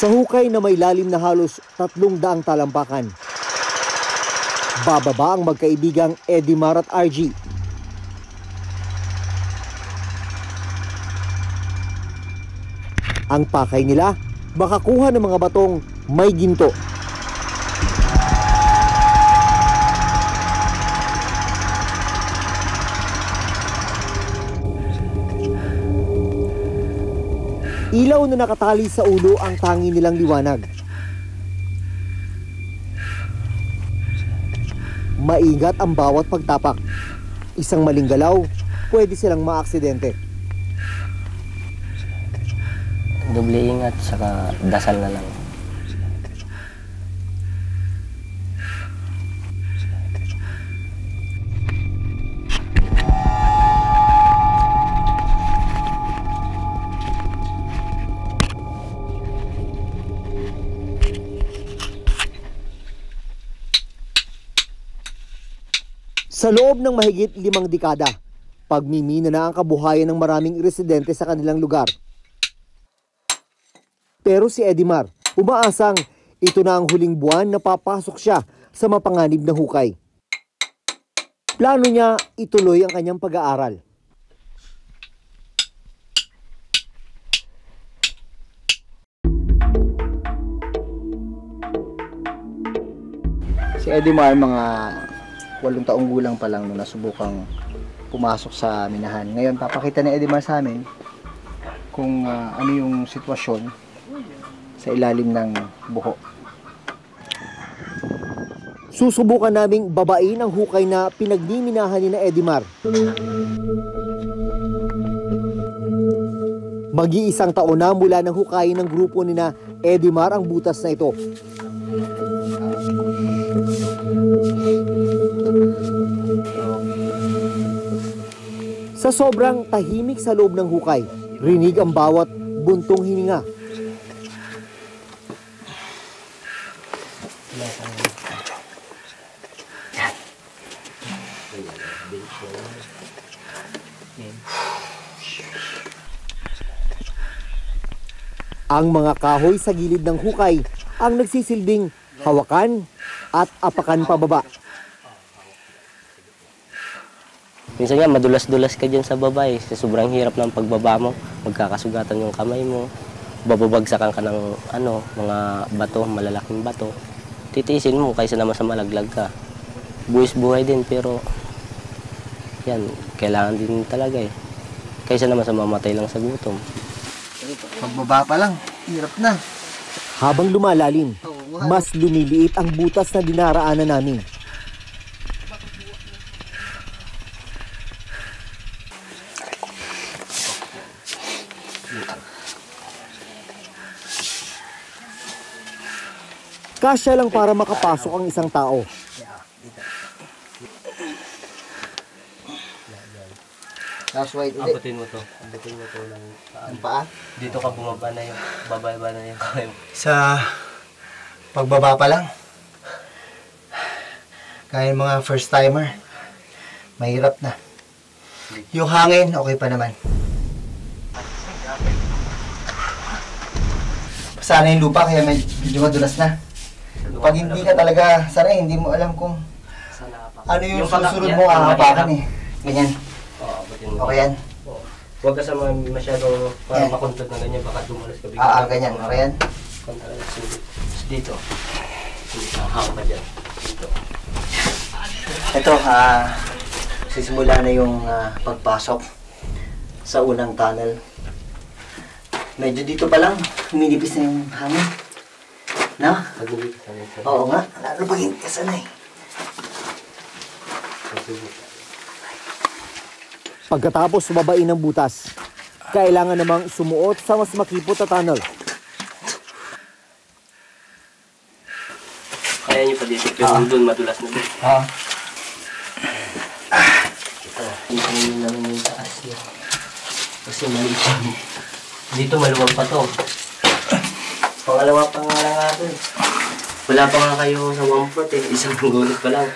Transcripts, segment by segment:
Sa hukay na may lalim na halos 300 talampakan, bababa ang magkaibigang Edimar at RG. Ang pakay nila, makakuha ng mga batong may ginto. Ilaw na nakatali sa ulo ang tangi nilang liwanag. Maingat ang bawat pagtapak. Isang maling galaw, pwede silang maaksidente. Doble ingat, saka dasal na lang. Sa loob ng mahigit 5 dekada, pagmimina na ang kabuhayan ng maraming residente sa kanilang lugar. Pero si Edimar, umaasang ito na ang huling buwan na papasok siya sa mapanganib na hukay. Plano niya ituloy ang kanyang pag-aaral. Si Edimar, mga 8 taong gulang pa lang nung nasubukang pumasok sa minahan. Ngayon, papakita ni Edimar sa amin kung ano yung sitwasyon sa ilalim ng buho. Susubukan naming babain ang hukay na pinagmiminahan ni na Edimar. Mag-iisang taon na mula ng hukayin ng grupo ni na Edimar ang butas na ito. Sa sobrang tahimik sa loob ng hukay, rinig ang bawat buntong hininga. Ang mga kahoy sa gilid ng hukay ang nagsisilbing hawakan at apakan pababa. Minsan nga, madulas-dulas ka dyan sa baba eh. Sa sobrang hirap ng pagbaba mo, magkakasugatan yung kamay mo, bababagsakan ka ng mga bato, malalaking bato. Titiisin mo kaysa naman sa malaglag ka. Buwis buhay din, pero yan, kailangan din talaga eh. Kaysa naman sa mamatay lang sa gutom. Pagbaba pa lang, hirap na. Habang lumalalim, mas lumiliit ang butas na dinaraanan namin. Kasya lang para makapasok ang isang tao. Last white ulit. Abutin mo to ng Paa? Dito ka bumaba na yung, bababa na yung kamay mo. Sa pagbaba pa lang, kaya mga first timer, mahirap na. Yung hangin, okay pa naman. Sana yung lupa, kaya medyo madulas na. Pag hindi ka talaga sanay, hindi mo alam kung ano yung susunod mo ahapakan eh. Ganyan. Okay yan. Huwag ka sa masyadong para makontrol na ganyan, baka dumulas ka bigla. Ganyan. Okay yan. Dito. Hawak ka dyan. Dito. Ito, sisimula na yung pagpasok sa unang tunnel. Medyo dito pa lang, huminipis na yung hangin. No? Oo nga, lalo pag hindi ka sanay. Pagkatapos babain ng butas, kailangan namang sumuot sa mas makipot na tunnel. Kaya nyo pa dito, pero doon madulas na doon. Dito nyo naman yung taas niya. Kasi maliit siya. Dito maluwag pa to. Pangalawa pa nga lang nga ito eh. Wala pa nga kayo sa 1/4 eh. Isang gulot pa lang.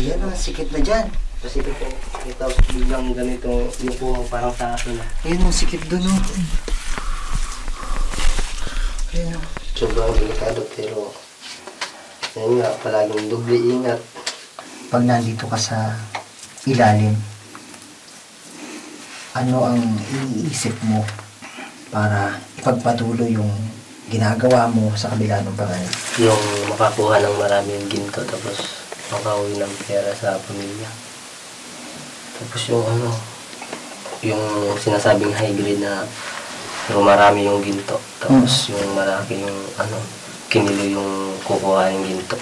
Yan ang sikit na dyan. Kasi ito biglang ganito yung parang sa akin. Ayun ang sikit dun oh. Ayun, oh. Sobrang delikado pero yun nga, palaging doble ingat. Pag nandito ka sa ilalim, ano ang iniisip mo para ipagpatuloy yung ginagawa mo sa kabila ng panganib? Yung makakuha ng maraming ginto tapos makauwi ng pera sa pamilya. Tapos yung yung sinasabing high grade na pero marami yung ginto. Tapos yung malaki yung kinilo yung kukuha ng ginto.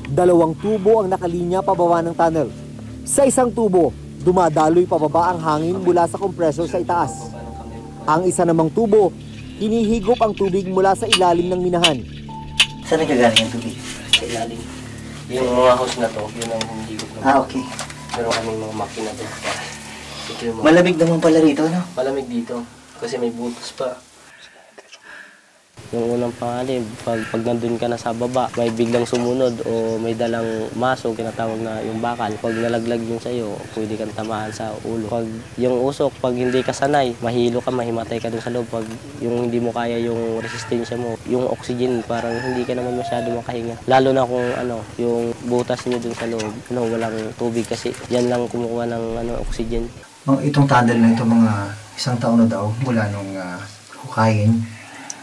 2 tubo ang nakalinya pababa ng tunnel. Sa isang tubo, dumadaloy pababa ang hangin mula sa compressor sa itaas. Ang isa namang tubo, hinihigop ang tubig mula sa ilalim ng minahan. Saan nagagaling ang tubig? Sa ilalim. Yung mga house na to, yun ang hinihigop na. Okay. Pero kaming mga makina doon. Ito yung Malamig naman pala rito, no? malamig dito. Kasi may butas pa. Yung unang pangalib, pag nandun ka na sa baba, may biglang sumunod o may dalang maso, kinatawag na yung bakal. Pag nalaglag yun sa'yo, pwede kang tamaan sa ulo. Pag yung usok, pag hindi ka sanay, mahilo ka, mahimatay ka dun sa loob. Pag yung hindi mo kaya yung resistensya mo, yung oxygen, parang hindi ka naman masyado makahinga. Lalo na kung yung butas niyo dun sa loob, walang tubig kasi yan lang kumukuha ng oxygen. Itong tunnel na ito, mga 1 taon na daw mula nung hukayin.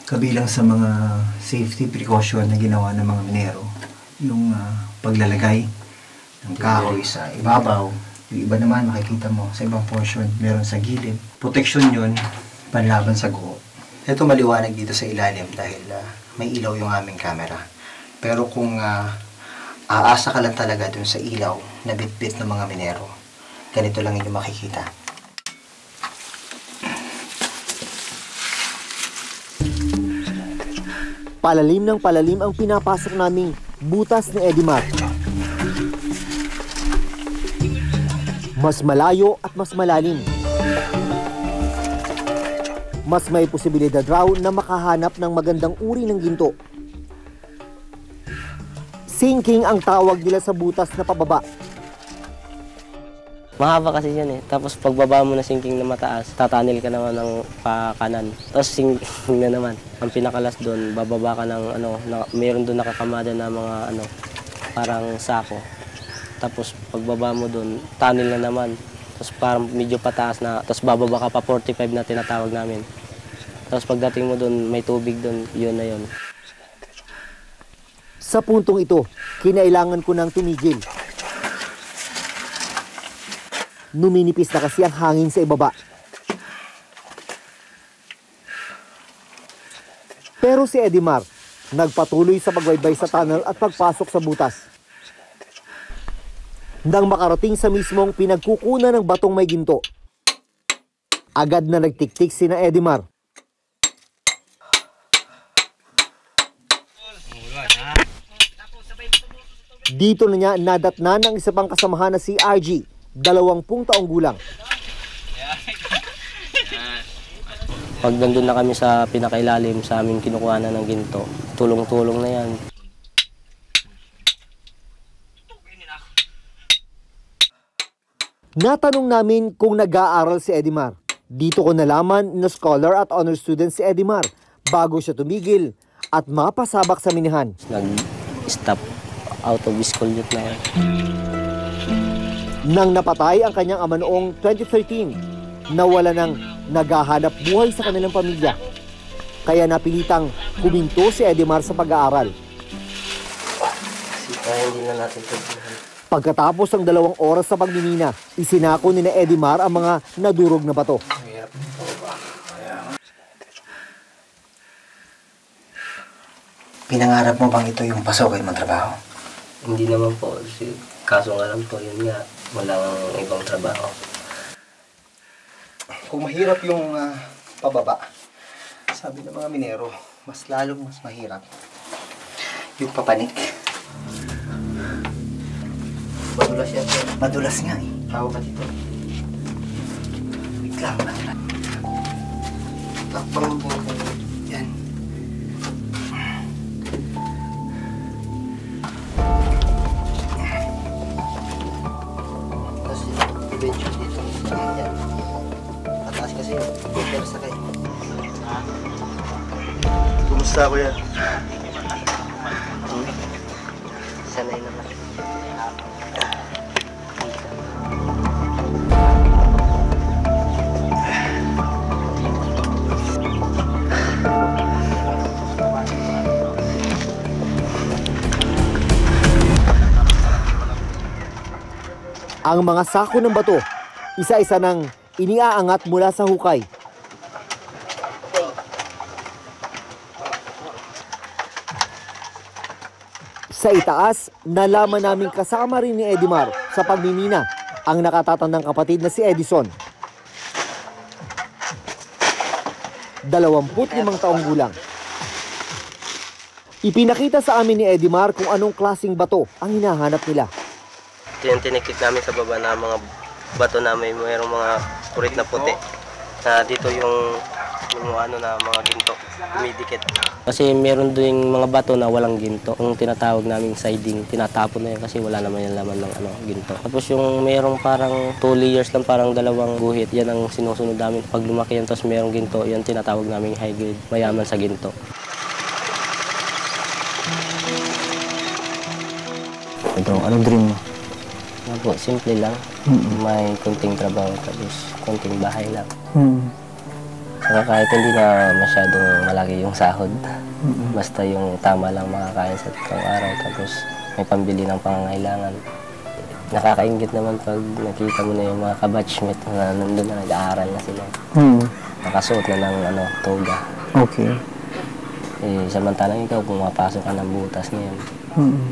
Kabilang sa mga safety precaution na ginawa ng mga minero, yung paglalagay ng kahoy sa ibabaw. Yung iba naman makikita mo sa ibang portion, meron sa gilid. Protection yun, panlaban sa guho. Ito maliwanag dito sa ilalim dahil may ilaw yung aming camera. Pero kung aasa ka lang talaga dun sa ilaw na bitbit ng mga minero, ganito lang yung makikita. Palalim ng palalim ang pinapasok naming butas ni Edimar. Mas malayo at mas malalim. Mas may posibilidad raw na makahanap ng magandang uri ng ginto. Sinking ang tawag nila sa butas na pababa. Mahaba kasi yan eh. Tapos pagbaba mo na sinking na mataas, tatanil ka naman ng pakanan. Tapos sinking na naman. Ang pinakalas doon, bababa ka ng mayroon doon nakakamada na mga parang sako. Tapos pagbaba mo doon, tunnel na naman. Tapos parang medyo pataas na, tapos bababa ka pa 45 na tinatawag namin. Tapos pagdating mo doon, may tubig doon, yun na yun. Sa puntong ito, kinailangan ko nang tumigil. Numinipis na kasi ang hangin sa ibaba. Pero si Edimar, nagpatuloy sa pagbaybay sa tunnel at pagpasok sa butas. Nang makarating sa mismong pinagkukunan ng batong may ginto, agad na nagtiktik sina Edimar. Dito na niya nadatnan ng isa pang kasamahan na si RG, 20 taong gulang. Pag nandun na kami sa pinakailalim, sa aming kinukuha na ng ginto, tulong-tulong na yan. Natanong namin kung nag-aaral si Edimar. Dito ko nalaman na scholar at honor student si Edimar bago siya tumigil at mapasabak sa minihan. Nag-stop out of school youth na yan. Nang napatay ang kanyang ama noong 2013, nawala ng naghahanap buhay sa kanilang pamilya. Kaya napilitang huminto si Edimar sa pag-aaral. Hindi na natin ito. Pagkatapos ng 2 oras sa pagmimina, isinako ni Edimar ang mga nadurog na bato. Pinangarap mo bang ito yung pasokin mong trabaho? Hindi naman po. Kaso nga lang po, yun nga. Walang ibang trabaho. Kung mahirap yung pababa, sabi ng mga minero, mas lalong mas mahirap yung papanik. Madulas yan po. Madulas nga eh. Tao ka dito. Wait lang. Takpang po. Yan. Tapos eventually dito. Yan. Pataas kasi yung sakay. Kumusta kuya? Sanay naman. Ang mga sako ng bato, isa-isa nang iniaangat mula sa hukay. Sa itaas, nalaman naming kasama rin ni Edimar sa pagmimina ang nakatatandang kapatid na si Edison. 25 taong gulang. Ipinakita sa amin ni Edimar kung anong klaseng bato ang hinahanap nila. Ito yung tinikit namin sa baba na mga bato na mayroong mga kurit na puti. Na dito yung ano na mga ginto, dumidikit. Kasi meron din mga bato na walang ginto. Yung tinatawag naming siding, tinatapon na yun kasi wala naman yung laman ng ginto. Tapos yung merong parang 2 layers lang, parang dalawang guhit, yan ang sinusunod namin. Pag lumaki yan, tapos merong ginto, yan tinatawag naming high grade, mayaman sa ginto. Ito, anong dream mo? Ano po, simple lang. May konting trabaho, tapos konting bahay lang. Saka kahit hindi na masyadong malaki yung sahod, basta yung tama lang makakain sa araw, tapos may pambili ng pangangailangan. Nakakaingit naman pag nakita mo na yung mga kabatchmate na nandun na nag-aaral na sila. Nakasuot na ng toga. Okay. Eh, samantalang ikaw, pumapasok ka ng butas ngayon.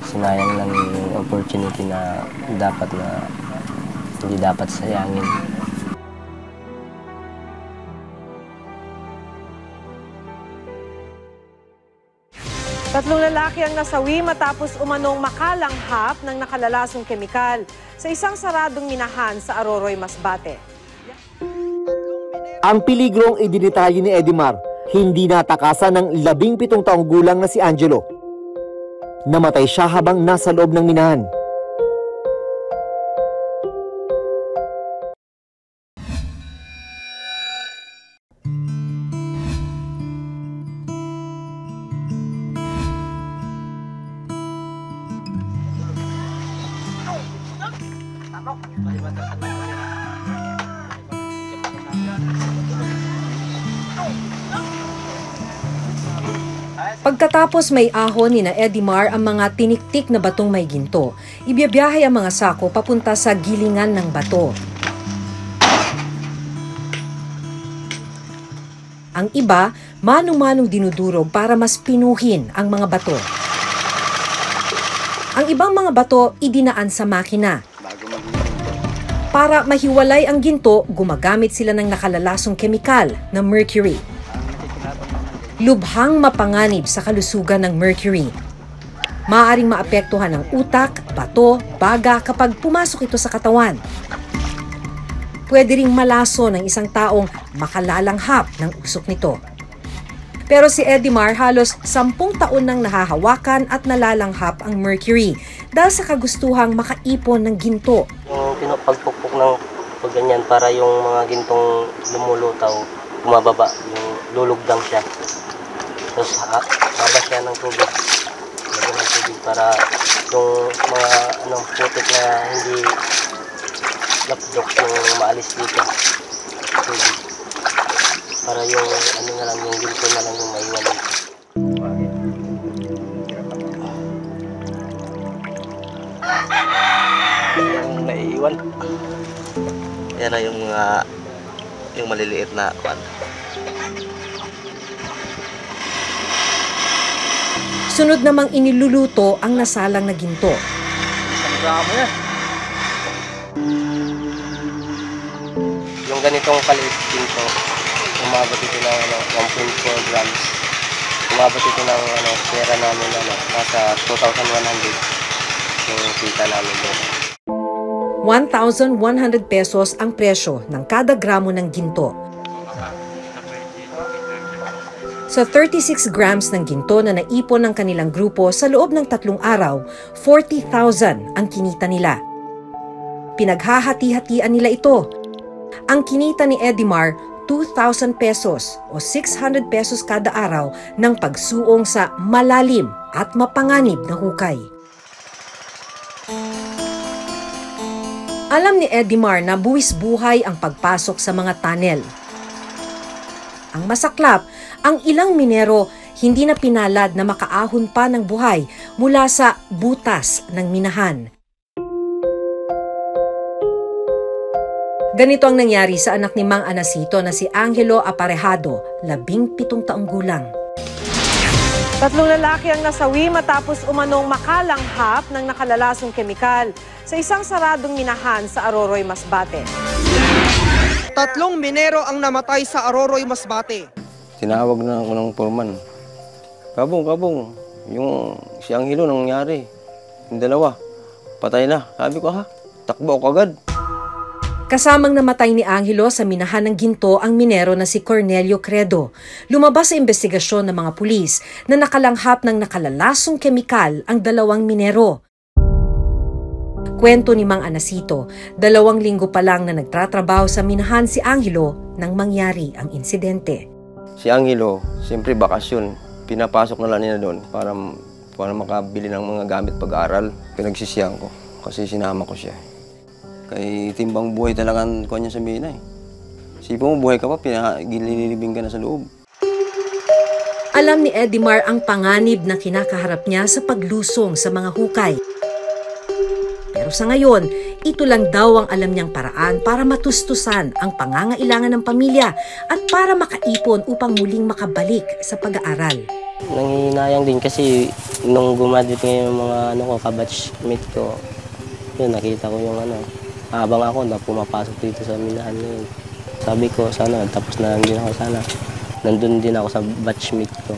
Sinayang lang yung opportunity na hindi dapat sayangin. Tatlong lalaki ang nasawi matapos umanong makalanghap ng nakalalasong kemikal sa isang saradong minahan sa Aroroy, Masbate. Ang peligrong idinitalye ni Edimar, hindi natakasan ng 17 taong gulang na si Angelo. Namatay siya habang nasa loob ng minahan. Pagkatapos may ahon ni na Edimar ang mga tiniktik na batong may ginto, ibiyabiyahe ang mga sako papunta sa gilingan ng bato. Ang iba, manong-manong dinudurog para mas pinuhin ang mga bato. Ang ibang mga bato idinaan sa makina. Para mahiwalay ang ginto, gumagamit sila ng nakalalasong kemikal na mercury. Lubhang mapanganib sa kalusugan ng mercury. Maaaring maapektuhan ng utak, bato, baga kapag pumasok ito sa katawan. Pwede ring malaso ng isang taong makalalanghap ng usok nito. Pero si Edimar halos 10 taon nang nahahawakan at nalalanghap ang mercury dahil sa kagustuhang makaipon ng ginto. Yung pinapagpukpok ng ganyan para yung mga gintong lumulutaw, bumababa, yung lulugdang siya. Tapos haba siya ng tubig. Lagyan ng tubig para yung mga putik na hindi lapdok yung maalis dito. Tubig. Para yung na lang, yung ginto na lang yung maiwan dito. Yung naiiwan. Yan na yung maliliit na kwan. Sunod namang iniluluto ang nasalang na ginto. Yung ganitong kaliit ginto, umabot ito ng 1.4 grams. Umabot ito ng pera namin nasa 2,100 yung kita namin doon. 1,100 pesos ang presyo ng kada gramo ng ginto. Sa 36 grams ng ginto na naipon ng kanilang grupo sa loob ng 3 araw, 40,000 ang kinita nila. Pinaghahati-hatian nila ito. Ang kinita ni Edimar, 2,000 pesos o 600 pesos kada araw ng pagsuong sa malalim at mapanganib na hukay. Alam ni Edimar na buwis buhay ang pagpasok sa mga tunnel. Ang masaklap, ang ilang minero hindi na pinalad na makaahon pa ng buhay mula sa butas ng minahan. Ganito ang nangyari sa anak ni Mang Anacito na si Angelo Aparejado, 17 taong gulang. 3 lalaki ang nasawi matapos umanong makalanghap ng nakalalasong kemikal sa isang saradong minahan sa Aroroy, Masbate. 3 minero ang namatay sa Aroroy, Masbate. Tinawag na ako ng foreman. Kabong, yung si Angelo nangyari. Yung dalawa, patay na. Sabi ko takbo ako agad. Kasamang namatay ni Angelo sa minahan ng ginto ang minero na si Cornelio Credo. Lumabas sa investigasyon ng mga pulis na nakalanghap ng nakalalasong kemikal ang 2 minero. Kwento ni Mang Anacito, 2 linggo pa lang na nagtatrabaho sa minahan si Angelo nang mangyari ang insidente. Si Angelo, siyempre bakasyon. Pinapasok na lang nila doon para makabili ng mga gamit pag-aaral. Pinagsisiyan ko kasi sinama ko siya. Kay timbang buhay talagang kuha niya sa mina eh. Sipo mo, buhay ka pa, ginililibing ka na sa loob. Alam ni Edimar ang panganib na kinakaharap niya sa paglusong sa mga hukay. Pero sa ngayon, ito lang daw ang alam niyang paraan para matustusan ang pangangailangan ng pamilya at para makaipon upang muling makabalik sa pag-aaral. Nangihinayang din kasi nung gumadit ngayon yung mga kabatchmate ko, yun, nakita ko yung habang ako na pumapasok dito sa minahan ngayon. Sabi ko, sana, tapos na lang din ako sana. Nandun din ako sa batchmate ko.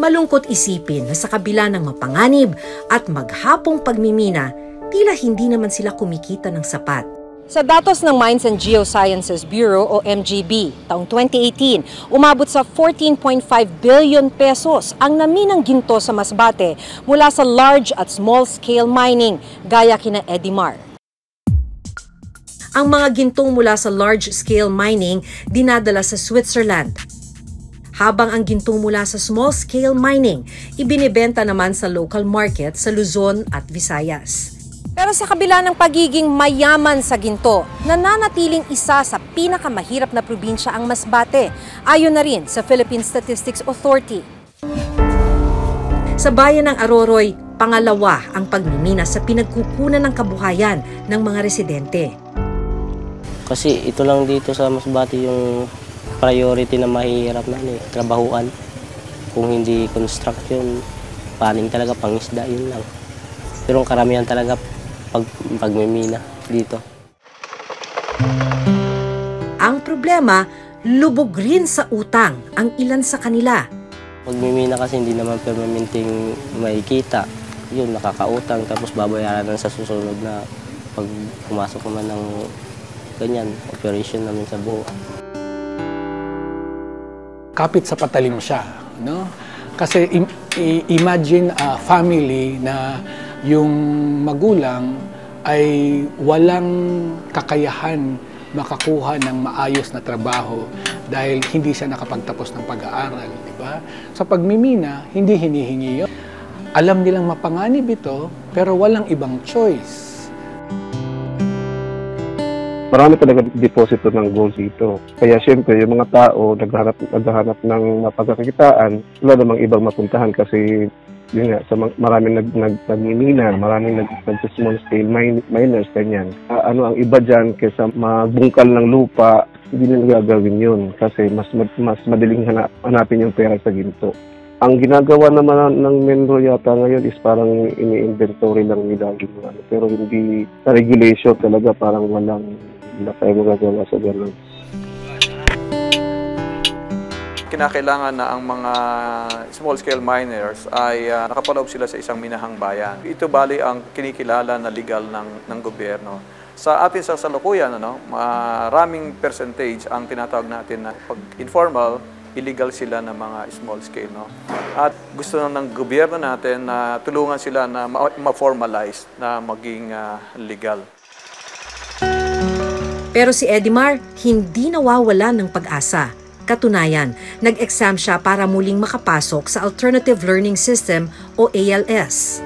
Malungkot isipin na sa kabila ng mapanganib at maghapong pagmimina, tila hindi naman sila kumikita ng sapat. Sa datos ng Mines and Geosciences Bureau o MGB, taong 2018, umabot sa 14.5 billion pesos ang naminang ginto sa Masbate mula sa large at small-scale mining, gaya kina Edimar. Ang mga gintong mula sa large-scale mining dinadala sa Switzerland, habang ang gintong mula sa small-scale mining ibinibenta naman sa local market sa Luzon at Visayas. Pero sa kabila ng pagiging mayaman sa ginto, nananatiling isa sa pinakamahirap na probinsya ang Masbate, ayon na rin sa Philippine Statistics Authority. Sa bayan ng Aroroy, pangalawa ang pagmimina sa pinagkukunan ng kabuhayan ng mga residente. Kasi ito lang dito sa Masbate yung priority na mahirap na trabahuan. Kung hindi construction, paning talaga, pangisda, yun lang. Pero ang karamihan talaga pagmimina dito. Ang problema, lubog rin sa utang ang ilan sa kanila. Pagmimina kasi hindi naman permanenteng makikita. Yun, nakakautang tapos babayaran sa susunod na pag pumasok naman ng ganyan, operation namin sa buo. Kapit sa patalim siya, no? Kasi imagine a family na yung magulang ay walang kakayahan makakuha ng maayos na trabaho dahil hindi siya nakapagtapos ng pag-aaral, di ba? Sa pagmimina, hindi hinihingi yun. Alam nilang mapanganib ito, pero walang ibang choice. Marami talaga deposito ng gold dito. Kaya siyempre, yung mga tao naghahanap ng mapagkakitaan, wala namang ibang mapuntahan kasi yun nga, maraming nagmimina, maraming nag-small scale miners, ganyan. Ang iba dyan, kaysa magbungkal ng lupa, hindi nila gagawin yun kasi mas madaling hanapin yung pera sa ginto. Ang ginagawa naman ng Menro yata ngayon is parang ini-inventory lang nila yung pero hindi sa regulation talaga, parang wala tayo magagawa sa ganun. Kinakailangan na ang mga small-scale miners ay nakapaloob sila sa isang minahang bayan. Ito bali ang kinikilala na legal ng gobyerno. Sa atin sa salukuyan, maraming percentage ang tinatawag natin na pag informal, illegal sila na mga small scale. At gusto ng gobyerno natin na tulungan sila na ma-formalize na maging legal. Pero si Edimar hindi nawawala ng pag-asa. Katunayan, nag-exam siya para muling makapasok sa Alternative Learning System o ALS.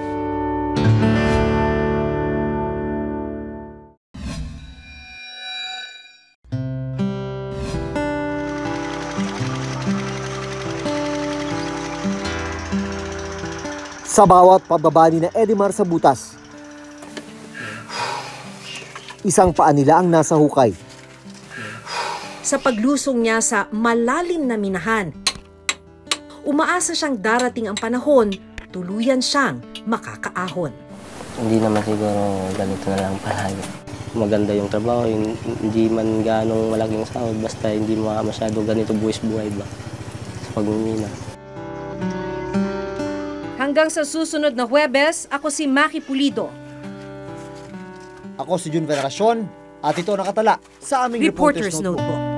Sa bawat pababa ni na Edimar sa butas, isang paa nila ang nasa hukay. Sa paglusong niya sa malalim na minahan, umaasa siyang darating ang panahon, tuluyan siyang makakaahon. Hindi naman siguro ganito na lang palagi. Maganda yung trabaho, hindi man ganong malaking sahod, basta hindi masyado ganito buwis-buhay ba sa pagmimina. Hanggang sa susunod na Huwebes, ako si Maki Pulido. Ako si Jun Veneracion at ito nakatala sa aming Reporter's Notebook. Notebook.